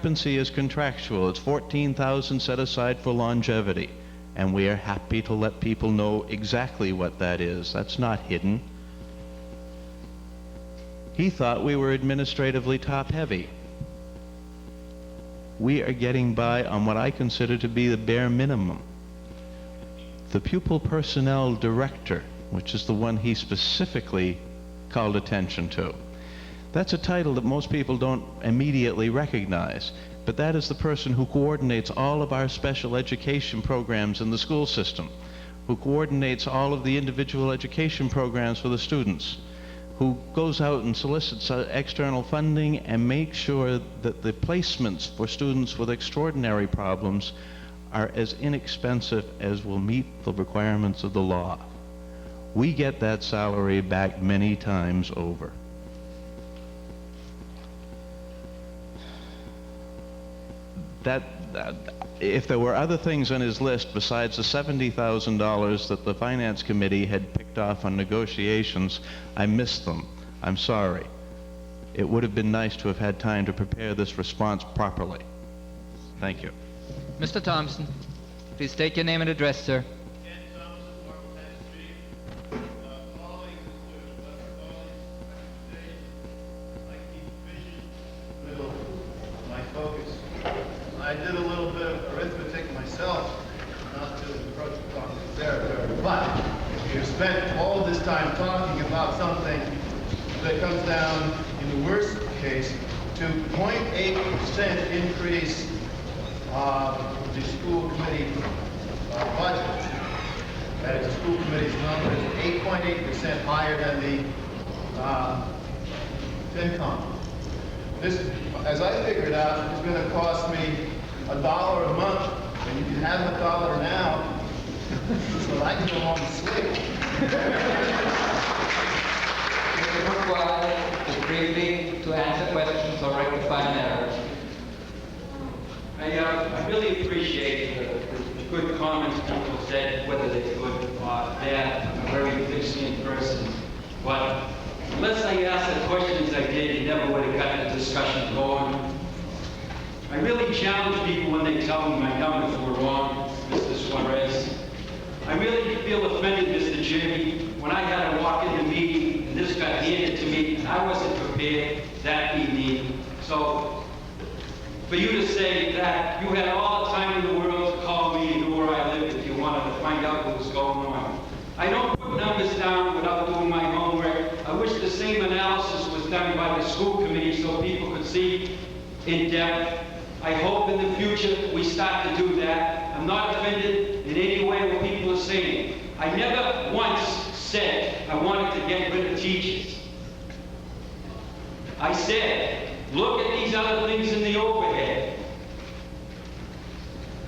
discrepancy is contractual. It's $14,000 set aside for longevity, and we are happy to let people know exactly what that is. That's not hidden. He thought we were administratively top-heavy. We are getting by on what I consider to be the bare minimum. The pupil personnel director, which is the one he specifically called attention to, that's a title that most people don't immediately recognize, but that is the person who coordinates all of our special education programs in the school system, who coordinates all of the individual education programs for the students, who goes out and solicits external funding and makes sure that the placements for students with extraordinary problems are as inexpensive as will meet the requirements of the law. We get that salary back many times over. If there were other things on his list besides the $70,000 that the Finance Committee had picked off on negotiations, I missed them. I'm sorry. It would have been nice to have had time to prepare this response properly. Thank you. Mr. Thompson, please state your name and address, sir. I did a little bit of arithmetic myself, not to approach the territory, but you spent all this time talking about something that comes down, in the worst case, to 0.8% increase the school committee budget. That is, the school committee's number is 8.8% higher than the FinCom. This, as I figured out, is going to cost me $1 a month, and you can have $1 now, so I can go home and sleep. Mr. Pasquale, briefly to answer questions or rectify an error. I really appreciate the good comments people said, whether they're good or bad. I'm a very thick-skinned person, but unless I asked the questions I did, you never would have gotten the discussion going. I really challenge people when they tell me my numbers were wrong, Mr. Suarez. I really feel offended, Mr. Jimmy, when I had to walk in the meeting and this got handed to me, and I wasn't prepared that evening. So, for you to say that you had all the time in the world to call me and know where I live if you wanted to find out what was going on. I don't put numbers down without doing my homework. I wish the same analysis was done by the school committee so people could see in depth. I hope in the future we start to do that. I'm not offended in any way what people are saying. I never once said I wanted to get rid of teachers. I said, look at these other things in the overhead.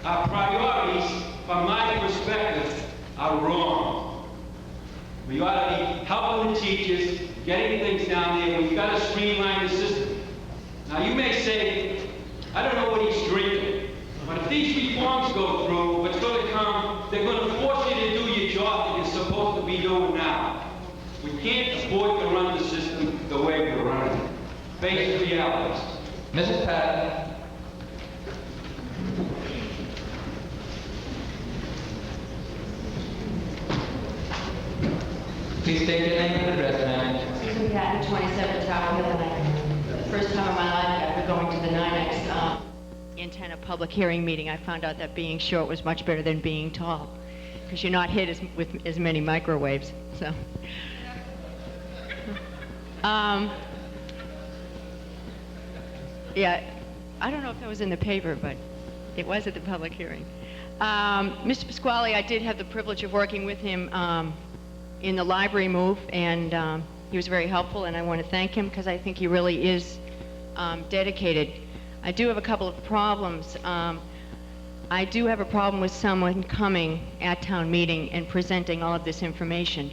Our priorities, from my perspective, are wrong. We ought to be helping the teachers, getting things down there. We've got to streamline the system. Now, you may say, I don't know what he's drinking, but if these reforms go through, what's going to come, they're going to force you to do your job that you're supposed to be doing now. We can't afford to run the system the way we're running it. Face realities. Mrs. Patton. Please state your name and address, ma'am. Susan Patton, 27 Tower Hill, and for the first time in my life after going to the NINEX antenna public hearing meeting, I found out that being short was much better than being tall, because you're not hit with as many microwaves. So, yeah, I don't know if that was in the paper, but it was at the public hearing. Mr. Pasquale, I did have the privilege of working with him in the library move, and he was very helpful, and I want to thank him because I think he really is dedicated. I do have a couple of problems. I do have a problem with someone coming at town meeting and presenting all of this information.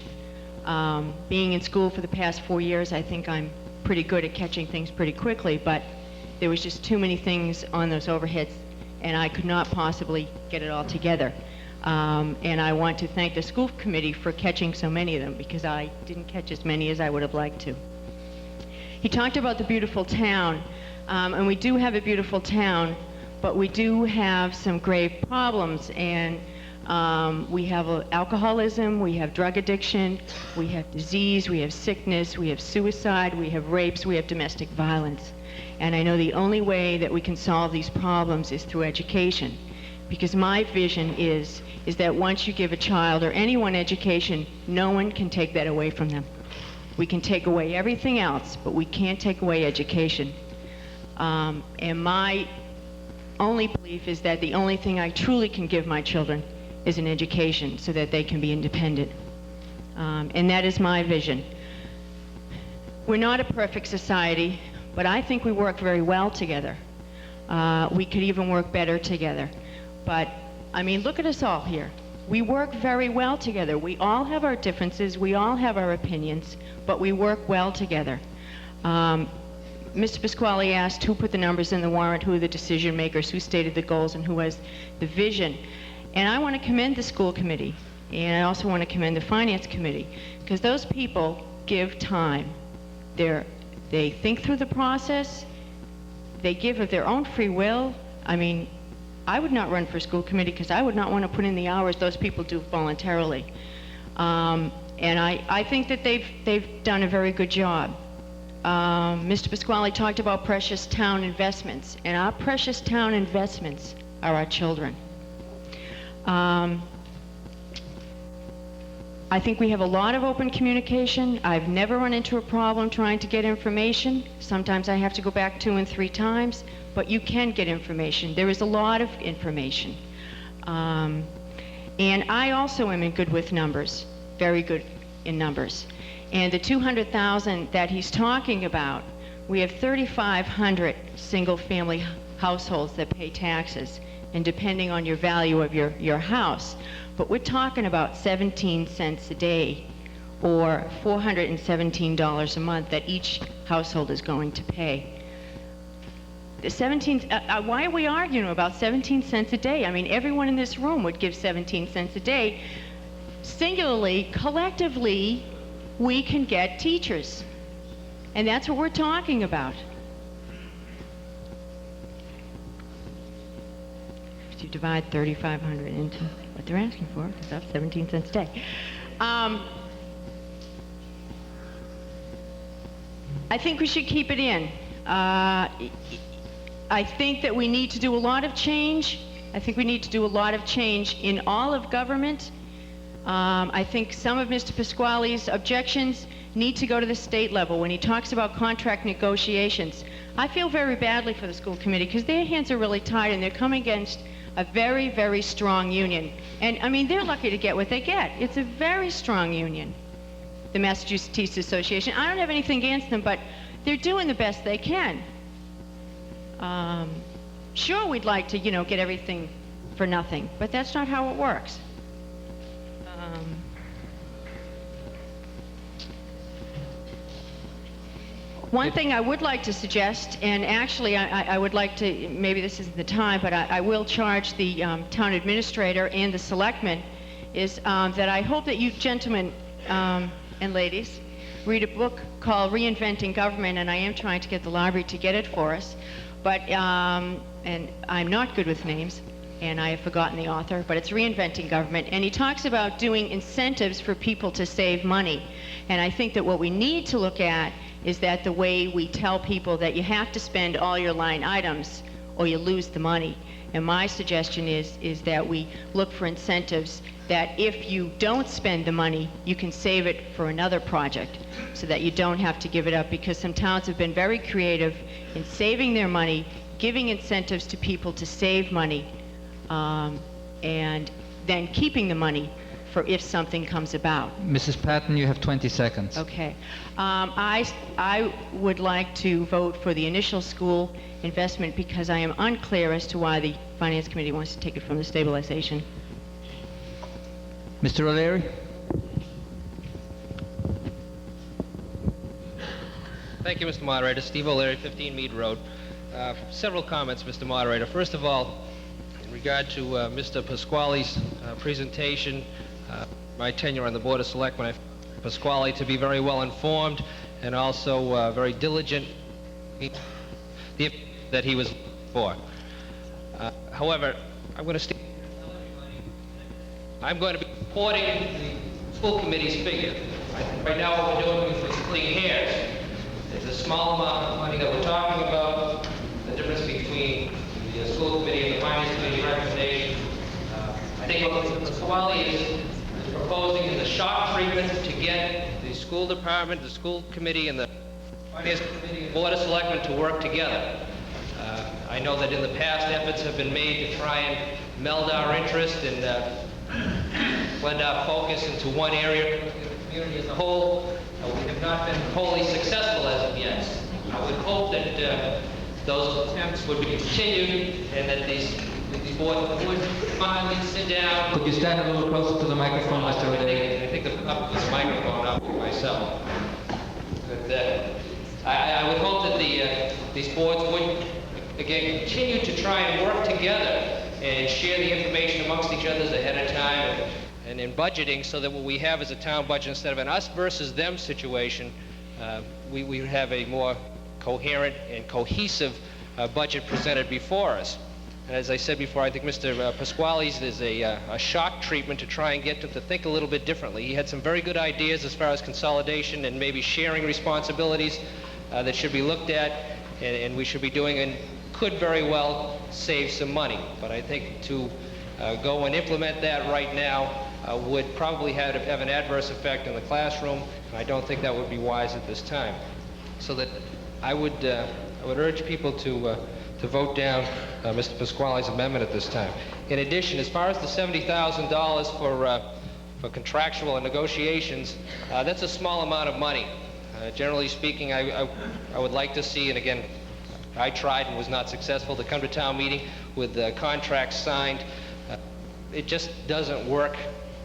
Being in school for the past 4 years, I think I'm pretty good at catching things pretty quickly, but there was just too many things on those overheads, and I could not possibly get it all together. And I want to thank the school committee for catching so many of them, because I didn't catch as many as I would have liked to. He talked about the beautiful town. And we do have a beautiful town, but we do have some grave problems. And we have alcoholism, we have drug addiction, we have disease, we have sickness, we have suicide, we have rapes, we have domestic violence. And I know the only way that we can solve these problems is through education. Because my vision is that once you give a child or anyone education, no one can take that away from them. We can take away everything else, but we can't take away education. And my only belief is that the only thing I truly can give my children is an education so that they can be independent. And that is my vision. We're not a perfect society, but I think we work very well together. We could even work better together. But, I mean, look at us all here. We work very well together. We all have our differences, we all have our opinions, but we work well together. Mr. Pasquale asked who put the numbers in the warrant, who are the decision makers, who stated the goals, and who has the vision. And I want to commend the school committee, and I also want to commend the finance committee, because those people give time. They think through the process, they give of their own free will. I mean, I would not run for school committee because I would not want to put in the hours those people do voluntarily. And I think that they've done a very good job. Mr. Pasquale talked about precious town investments, and our precious town investments are our children. I think we have a lot of open communication. I've never run into a problem trying to get information. Sometimes I have to go back 2 and 3 times, but you can get information. There is a lot of information. And I also am good with numbers, very good in numbers. And the 200,000 that he's talking about, we have 3,500 single-family households that pay taxes, and depending on your value of your house. But we're talking about 17 cents a day, or $417 a month that each household is going to pay. Why are we arguing about 17 cents a day? I mean, everyone in this room would give 17 cents a day. Singularly, collectively, we can get teachers. And that's what we're talking about. If you divide 3,500 into what they're asking for, because that's 17 cents a day. I think we should keep it in. I think that we need to do a lot of change. I think we need to do a lot of change in all of government. I think some of Mr. Pasquale's objections need to go to the state level. When he talks about contract negotiations, I feel very badly for the school committee because their hands are really tied and they're coming against a very, very strong union. And I mean, they're lucky to get what they get. It's a very strong union, the Massachusetts Teachers Association. I don't have anything against them, but they're doing the best they can. Sure, we'd like to, get everything for nothing, but that's not how it works. One thing I would like to suggest, and actually I would like to, maybe this isn't the time, but I will charge the town administrator and the selectmen, is that I hope that you gentlemen and ladies read a book called Reinventing Government, and I am trying to get the library to get it for us. But, and I'm not good with names, and I have forgotten the author, but it's Reinventing Government, and he talks about doing incentives for people to save money. And I think that what we need to look at is that the way we tell people that you have to spend all your line items or you lose the money. And my suggestion is that we look for incentives that if you don't spend the money, you can save it for another project so that you don't have to give it up, because some towns have been very creative in saving their money, giving incentives to people to save money, and then keeping the money for if something comes about. Mrs. Patton, you have 20 seconds. Okay. I would like to vote for the initial school investment because I am unclear as to why the Finance Committee wants to take it from the stabilization. Mr. O'Leary? Thank you, Mr. Moderator. Steve O'Leary, 15 Mead Road. Several comments, Mr. Moderator. First of all, in regard to Mr. Pasquale's presentation, my tenure on the Board of Selectmen, I found Pasquale to be very well informed and also very diligent. The the that he was for. However, I'm going to be supporting the school committee's figure. I think right now what we're doing is we're splitting hairs. There's a small amount of money that we're talking about, the difference between the school committee and the finance committee recommendation. I think what Mr. Pasquale is proposing is a shock treatment to get the school department, the school committee, and the finance committee and board of selectmen to work together. I know that in the past efforts have been made to try and meld our interest and blend our focus into one area of the community as a whole. We have not been wholly successful as of yet. I would hope that those attempts would be continued and that these boards would finally sit down. Could you stand a little closer to the microphone, Mr. O'Day? I think the microphone up myself. But, I would hope that these boards would, again, continue to try and work together and share the information amongst each other ahead of time and in budgeting, so that what we have is a town budget instead of an us versus them situation. We have a more coherent and cohesive budget presented before us. And as I said before, I think Mr. Pasquale's is a shock treatment to try and get them to think a little bit differently. He had some very good ideas as far as consolidation and maybe sharing responsibilities that should be looked at and we should be doing, and could very well save some money. But I think to go and implement that right now would probably have an adverse effect in the classroom, and I don't think that would be wise at this time. So that I would urge people to vote down Mr. Pasquale's amendment at this time. In addition, as far as the $70,000 for contractual and negotiations, that's a small amount of money. Generally speaking, I would like to see, and again, I tried and was not successful, to come to town meeting with contracts signed. It just doesn't work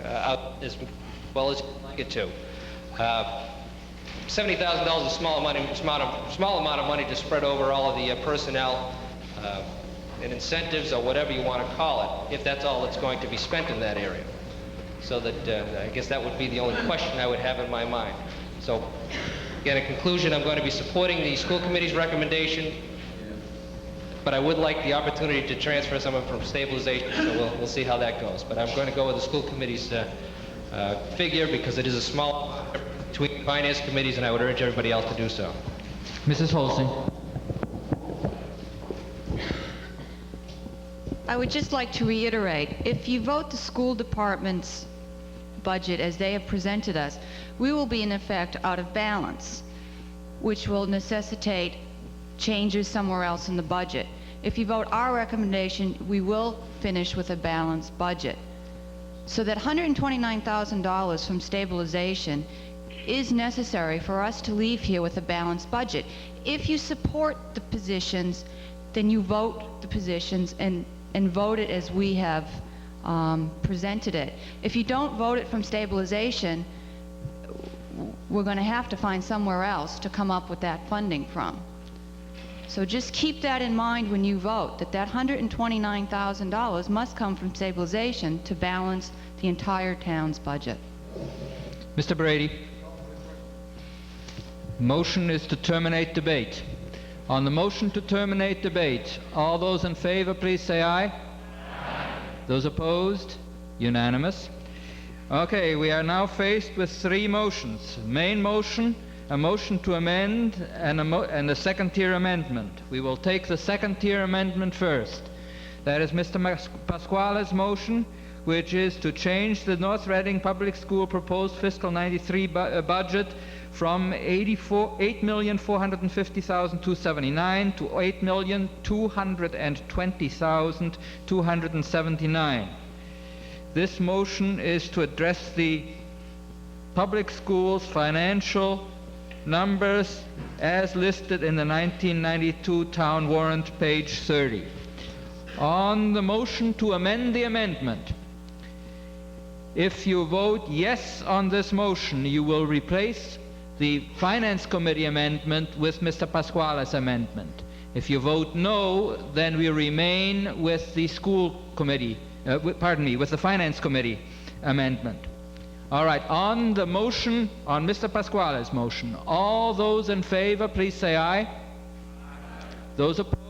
out as well as you'd like it to. $70,000 is a small amount of money to spread over all of the personnel and incentives, or whatever you want to call it, if that's all that's going to be spent in that area. So that I guess that would be the only question I would have in my mind. So, again, in conclusion, I'm going to be supporting the school committee's recommendation, but I would like the opportunity to transfer some of it from stabilization, so we'll see how that goes. But I'm going to go with the school committee's figure, because it is a small between finance committees, and I would urge everybody else to do so. Mrs. Holsing. I would just like to reiterate, if you vote the school department's budget as they have presented us, we will be in effect out of balance, which will necessitate changes somewhere else in the budget. If you vote our recommendation, we will finish with a balanced budget. So that $129,000 from stabilization is necessary for us to leave here with a balanced budget. If you support the positions, then you vote the positions and vote it as we have presented it. If you don't vote it from stabilization, we're going to have to find somewhere else to come up with that funding from. So just keep that in mind when you vote, that $129,000 must come from stabilization to balance the entire town's budget. Mr. Brady. Motion is to terminate debate. On the motion to terminate debate, all those in favor, please say aye. Aye. Those opposed? Unanimous. Okay, we are now faced with three motions. Main motion, a motion to amend, and a second-tier amendment. We will take the second-tier amendment first. That is Mr. Pasquale's motion, which is to change the North Reading Public School proposed fiscal 93 budget from $8,450,279 to $8,220,279. This motion is to address the public schools' financial numbers as listed in the 1992 town warrant, page 30. On the motion to amend the amendment, if you vote yes on this motion, you will replace the Finance Committee amendment with Mr. Pasquale's amendment. If you vote no, then we remain with the school committee, with the Finance Committee amendment. All right, on the motion, on Mr. Pasquale's motion, all those in favor, please say aye. Those opposed?